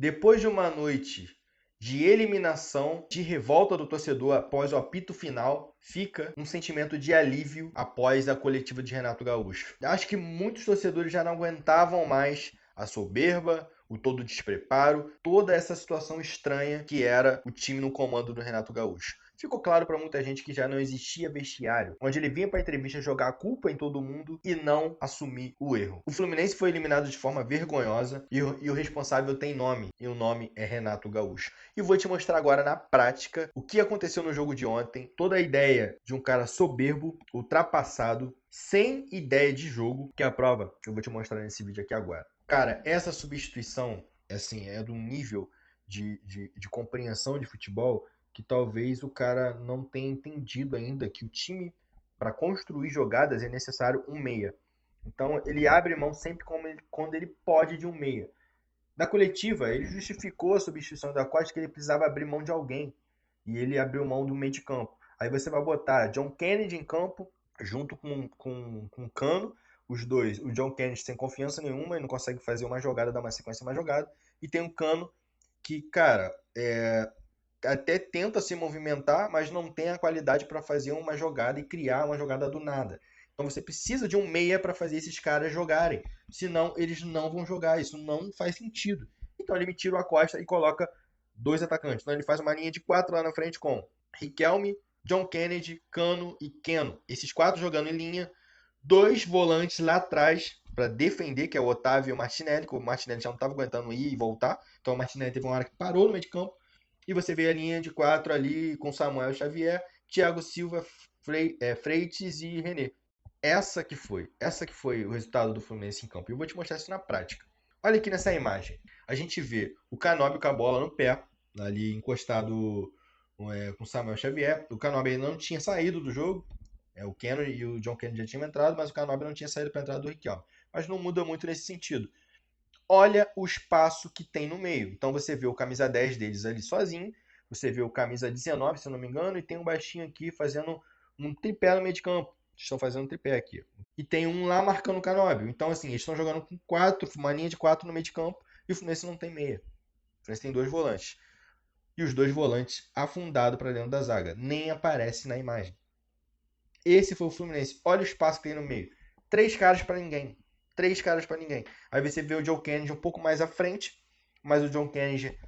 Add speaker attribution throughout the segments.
Speaker 1: Depois de uma noite de eliminação, de revolta do torcedor após o apito final, fica um sentimento de alívio após a coletiva de Renato Gaúcho. Acho que muitos torcedores já não aguentavam mais a soberba, o todo despreparo, toda essa situação estranha que era o time no comando do Renato Gaúcho. Ficou claro para muita gente que já não existia vestiário, onde ele vinha para a entrevista jogar a culpa em todo mundo e não assumir o erro. O Fluminense foi eliminado de forma vergonhosa e o responsável tem nome, e o nome é Renato Gaúcho. E vou te mostrar agora na prática o que aconteceu no jogo de ontem, toda a ideia de um cara soberbo, ultrapassado, sem ideia de jogo, que é a prova que eu vou te mostrar nesse vídeo aqui agora. Cara, essa substituição assim, é de um nível de compreensão de futebol que talvez o cara não tenha entendido ainda que o time, para construir jogadas, é necessário um meia. Então ele abre mão sempre quando ele pode de um meia. Na coletiva, ele justificou a substituição da Costa que ele precisava abrir mão de alguém. E ele abriu mão do meio de campo. Aí você vai botar John Kennedy em campo, junto com Cano. Os dois, o John Kennedy sem confiança nenhuma, ele não consegue fazer uma jogada, dar uma sequência uma jogada. E tem o Cano, que, cara, até tenta se movimentar, mas não tem a qualidade para fazer uma jogada e criar uma jogada do nada. Então você precisa de um meia para fazer esses caras jogarem. Senão eles não vão jogar. Isso não faz sentido. Então ele me tira o Acosta e coloca dois atacantes. Então ele faz uma linha de 4 lá na frente com Riquelme, John Kennedy, Cano e Keno. Esses 4 jogando em linha. 2 volantes lá atrás para defender, que é o Otávio e o Martinelli, que o Martinelli já não estava aguentando ir e voltar. Então o Martinelli teve uma hora que parou no meio de campo. E você vê a linha de 4 ali com Samuel Xavier, Thiago Silva, Freitas e René. Essa que foi o resultado do Fluminense em campo. E eu vou te mostrar isso na prática. Olha aqui nessa imagem. A gente vê o Canóbio com a bola no pé, ali encostado com Samuel Xavier. O Canóbio ainda não tinha saído do jogo. O Keno e o John Kennedy já tinham entrado, mas o Canóbio não tinha saído para a entrada do Riquelme. Mas não muda muito nesse sentido. Olha o espaço que tem no meio. Então você vê o camisa 10 deles ali sozinho, você vê o camisa 19, se eu não me engano, e tem um baixinho aqui fazendo um tripé no meio de campo. Estão fazendo um tripé aqui. E tem um lá marcando o Canóbio. Então, assim, eles estão jogando com 4, uma linha de 4 no meio de campo, e o Fluminense não tem meia. O Fluminense tem 2 volantes. E os 2 volantes afundados para dentro da zaga. Nem aparece na imagem. Esse foi o Fluminense. Olha o espaço que tem no meio. 3 caras para ninguém. 3 caras para ninguém. Aí você vê o John Kennedy um pouco mais à frente, mas o John Kennedy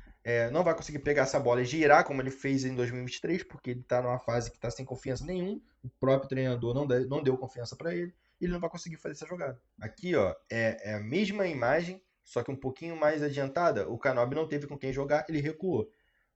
Speaker 1: não vai conseguir pegar essa bola e girar como ele fez em 2023, porque ele está numa fase que está sem confiança nenhuma. O próprio treinador não deu confiança para ele. E ele não vai conseguir fazer essa jogada. Aqui, ó, é a mesma imagem, só que um pouquinho mais adiantada. O Canóbio não teve com quem jogar, ele recuou.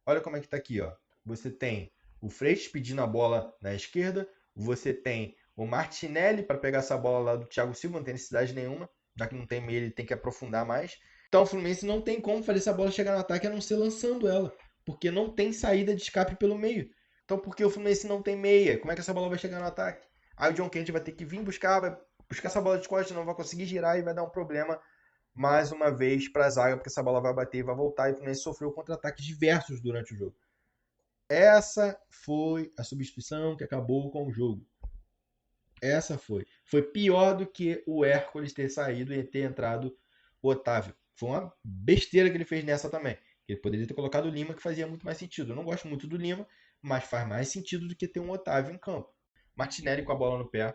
Speaker 1: Olha como é que está aqui, ó. Você tem o Freitas pedindo a bola na esquerda, você tem o Martinelli para pegar essa bola lá do Thiago Silva, não tem necessidade nenhuma, já que não tem meio, ele tem que aprofundar mais. Então o Fluminense não tem como fazer essa bola chegar no ataque a não ser lançando ela, porque não tem saída de escape pelo meio. Então por que o Fluminense não tem meia? Como é que essa bola vai chegar no ataque? Aí o John Kennedy vai ter que vir vai buscar essa bola de costas, não vai conseguir girar e vai dar um problema mais uma vez para a zaga, porque essa bola vai bater e vai voltar, e o Fluminense sofreu contra-ataques diversos durante o jogo. Essa foi a substituição que acabou com o jogo. Essa foi. Foi pior do que o Hércules ter saído e ter entrado o Otávio. Foi uma besteira que ele fez nessa também. Ele poderia ter colocado o Lima, que fazia muito mais sentido. Eu não gosto muito do Lima, mas faz mais sentido do que ter um Otávio em campo. Martinelli com a bola no pé.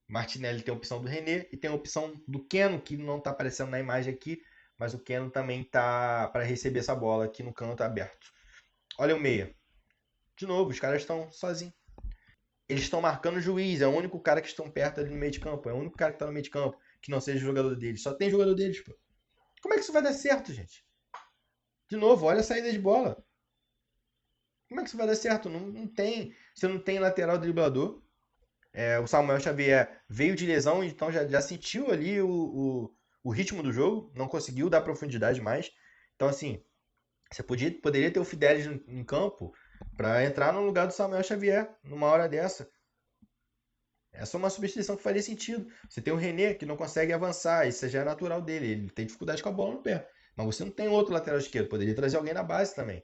Speaker 1: Martinelli tem a opção do René e tem a opção do Keno, que não está aparecendo na imagem aqui, mas o Keno também está para receber essa bola aqui no canto aberto. Olha o meia. De novo, os caras estão sozinhos. Eles estão marcando o juiz, é o único cara que estão perto ali no meio de campo. É o único cara que está no meio de campo que não seja jogador deles. Só tem jogador deles, pô. Como é que isso vai dar certo, gente? De novo, olha a saída de bola. Como é que isso vai dar certo? Não tem. Você não tem lateral driblador. O Samuel Xavier veio de lesão, então já sentiu ali o ritmo do jogo. Não conseguiu dar profundidade mais. Então, assim, você poderia ter o Fidelis em campo para entrar no lugar do Samuel Xavier numa hora dessa. Essa é uma substituição que faria sentido. Você tem o René que não consegue avançar, isso já é natural dele, ele tem dificuldade com a bola no pé. Mas você não tem outro lateral esquerdo, poderia trazer alguém na base também.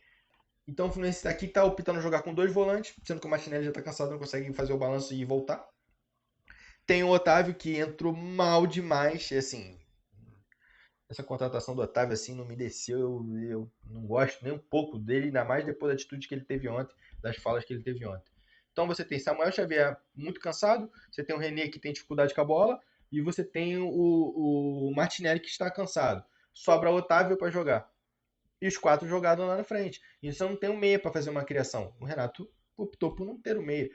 Speaker 1: Então o Fluminense aqui está optando jogar com 2 volantes, sendo que o Martinelli já está cansado, não consegue fazer o balanço e voltar. Tem o Otávio que entrou mal demais, assim, essa contratação do Otávio assim não me desceu. Eu não gosto nem um pouco dele, ainda mais depois da atitude que ele teve ontem, das falas que ele teve ontem. Então você tem Samuel Xavier muito cansado, você tem o René que tem dificuldade com a bola, e você tem o Martinelli que está cansado. Sobra o Otávio para jogar. E os 4 jogados lá na frente. E você não tem um meia para fazer uma criação. O Renato optou por não ter o meia.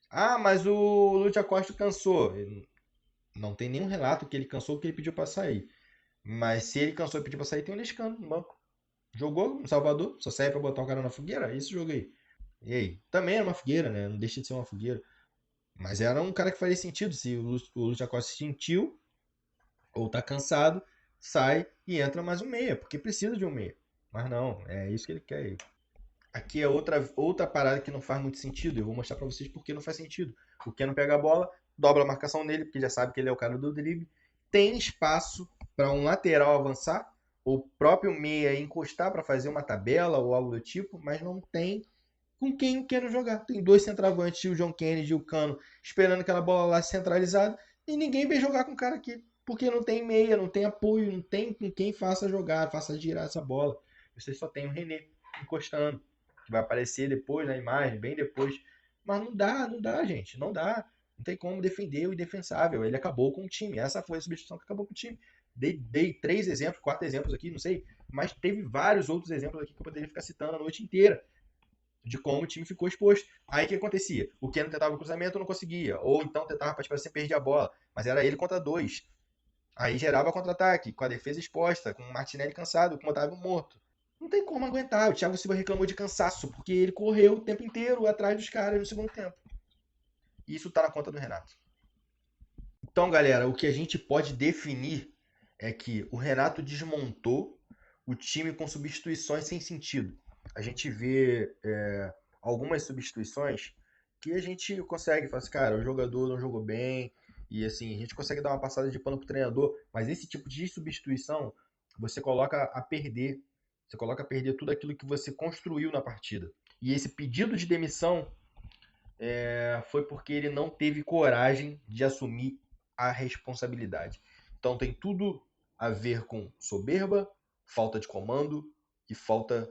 Speaker 1: Ah, mas o Lúcio Costa cansou. Não tem nenhum relato que ele cansou que ele pediu para sair. Mas se ele cansou e pediu para sair, tem um Liscano no banco. Jogou no Salvador, só serve para botar o cara na fogueira. Esse jogo aí. E aí? Também era uma fogueira, né? Não deixa de ser uma fogueira. Mas era um cara que faria sentido. Se o Lúcio Costa sentiu ou tá cansado, sai e entra mais um meia, porque precisa de um meia. Mas não, é isso que ele quer. Aqui é outra parada que não faz muito sentido. Eu vou mostrar pra vocês porque não faz sentido. O Keno pega a bola, dobra a marcação nele, porque já sabe que ele é o cara do drible. Tem espaço para um lateral avançar, o próprio meia encostar para fazer uma tabela ou algo do tipo, mas não tem com quem o Keno jogar. Tem dois centroavantes, o John Kennedy e o Cano, esperando aquela bola lá centralizada, e ninguém vem jogar com o cara aqui. Porque não tem meia, não tem apoio, não tem com quem faça jogar, faça girar essa bola. Você só tem o René encostando, que vai aparecer depois na imagem, bem depois. Mas não dá, gente, não dá. Não tem como defender o indefensável. Ele acabou com o time. Essa foi a substituição que acabou com o time. Dei 3 exemplos, 4 exemplos aqui, não sei. Mas teve vários outros exemplos aqui que eu poderia ficar citando a noite inteira de como o time ficou exposto. Aí o que acontecia? O Keno tentava o cruzamento, não conseguia. Ou então tentava partir para cima, perdia a bola. Mas era ele contra dois. Aí gerava contra-ataque, com a defesa exposta, com o Martinelli cansado, com o Otávio morto. Não tem como aguentar. O Thiago Silva reclamou de cansaço, porque ele correu o tempo inteiro atrás dos caras no segundo tempo. E isso tá na conta do Renato. Então, galera, o que a gente pode definir é que o Renato desmontou o time com substituições sem sentido. A gente vê algumas substituições que a gente consegue falar assim, cara, o jogador não jogou bem, e assim, a gente consegue dar uma passada de pano pro treinador, mas esse tipo de substituição você coloca a perder. Você coloca a perder tudo aquilo que você construiu na partida. E esse pedido de demissão foi porque ele não teve coragem de assumir a responsabilidade. Então tem tudo a ver com soberba, falta de comando e falta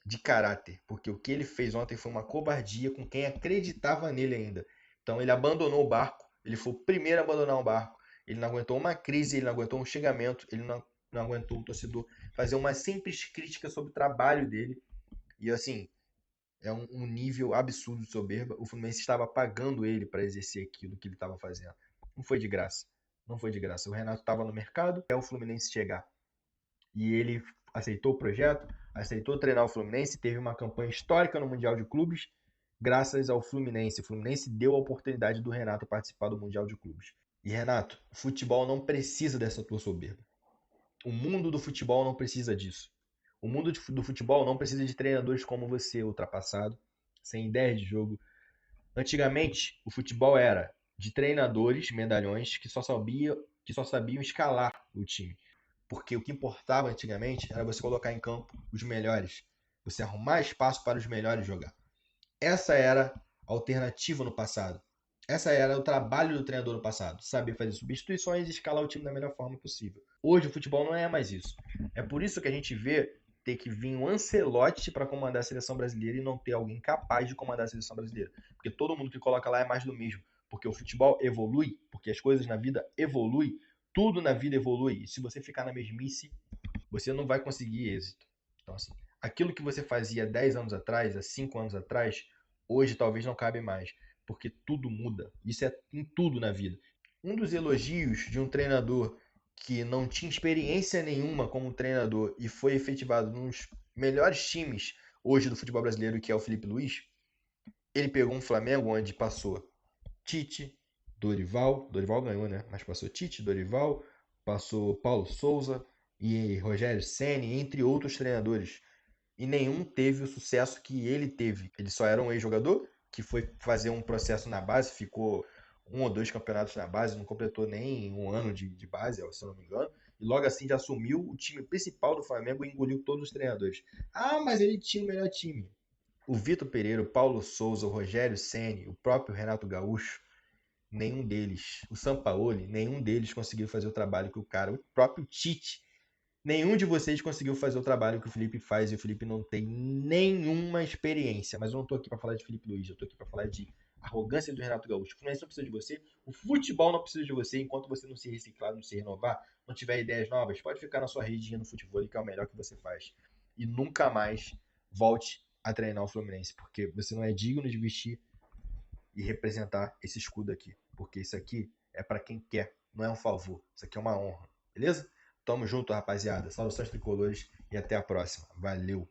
Speaker 1: de caráter, porque o que ele fez ontem foi uma covardia com quem acreditava nele ainda. Então ele abandonou o barco, ele foi o primeiro a abandonar o barco. Ele não aguentou uma crise, ele não aguentou um xingamento, ele não aguentou o torcedor fazer uma simples crítica sobre o trabalho dele. E assim, é um nível absurdo de soberba. O Fluminense estava pagando ele para exercer aquilo que ele estava fazendo. Não foi de graça. Não foi de graça. O Renato estava no mercado até o Fluminense chegar. E ele aceitou o projeto, aceitou treinar o Fluminense, teve uma campanha histórica no Mundial de Clubes, graças ao Fluminense. O Fluminense deu a oportunidade do Renato participar do Mundial de Clubes. E Renato, o futebol não precisa dessa tua soberba. O mundo do futebol não precisa disso. O mundo do futebol não precisa de treinadores como você, ultrapassado, sem ideias de jogo. Antigamente, o futebol era de treinadores, medalhões, que só sabiam escalar o time. Porque o que importava antigamente era você colocar em campo os melhores. Você arrumar espaço para os melhores jogar. Essa era a alternativa no passado. Essa era o trabalho do treinador no passado. Saber fazer substituições e escalar o time da melhor forma possível. Hoje o futebol não é mais isso. É por isso que a gente vê ter que vir um Ancelotti para comandar a seleção brasileira e não ter alguém capaz de comandar a seleção brasileira. Porque todo mundo que coloca lá é mais do mesmo. Porque o futebol evolui, porque as coisas na vida evoluem, tudo na vida evolui. E se você ficar na mesmice, você não vai conseguir êxito. Então, assim, aquilo que você fazia 10 anos atrás, há 5 anos atrás, hoje talvez não cabe mais. Porque tudo muda. Isso é em tudo na vida. Um dos elogios de um treinador que não tinha experiência nenhuma como treinador e foi efetivado nos melhores times hoje do futebol brasileiro, que é o Felipe Luiz, ele pegou um Flamengo onde passou Tite, Dorival ganhou, né? Mas passou Tite, Dorival, passou Paulo Souza e Rogério Ceni, entre outros treinadores. E nenhum teve o sucesso que ele teve. Ele só era um ex-jogador que foi fazer um processo na base, ficou 1 ou 2 campeonatos na base, não completou nem um ano de base, se eu não me engano. E logo assim já assumiu o time principal do Flamengo e engoliu todos os treinadores. Ah, mas ele tinha o melhor time. O Vitor Pereira, o Paulo Souza, o Rogério Ceni, o próprio Renato Gaúcho, nenhum deles, o Sampaoli, nenhum deles conseguiu fazer o trabalho que o cara, o próprio Tite, Nenhum de vocês conseguiu fazer o trabalho que o Felipe faz e o Felipe não tem nenhuma experiência. Mas eu não tô aqui para falar de Felipe Luiz, eu tô aqui para falar de arrogância do Renato Gaúcho. O Fluminense não precisa de você, o futebol não precisa de você. Enquanto você não se reciclar, não se renovar, não tiver ideias novas, pode ficar na sua redinha no futebol, que é o melhor que você faz. E nunca mais volte a treinar o Fluminense, porque você não é digno de vestir e representar esse escudo aqui. Porque isso aqui é para quem quer, não é um favor. Isso aqui é uma honra, beleza? Tamo junto, rapaziada. Saudações tricolores e até a próxima. Valeu!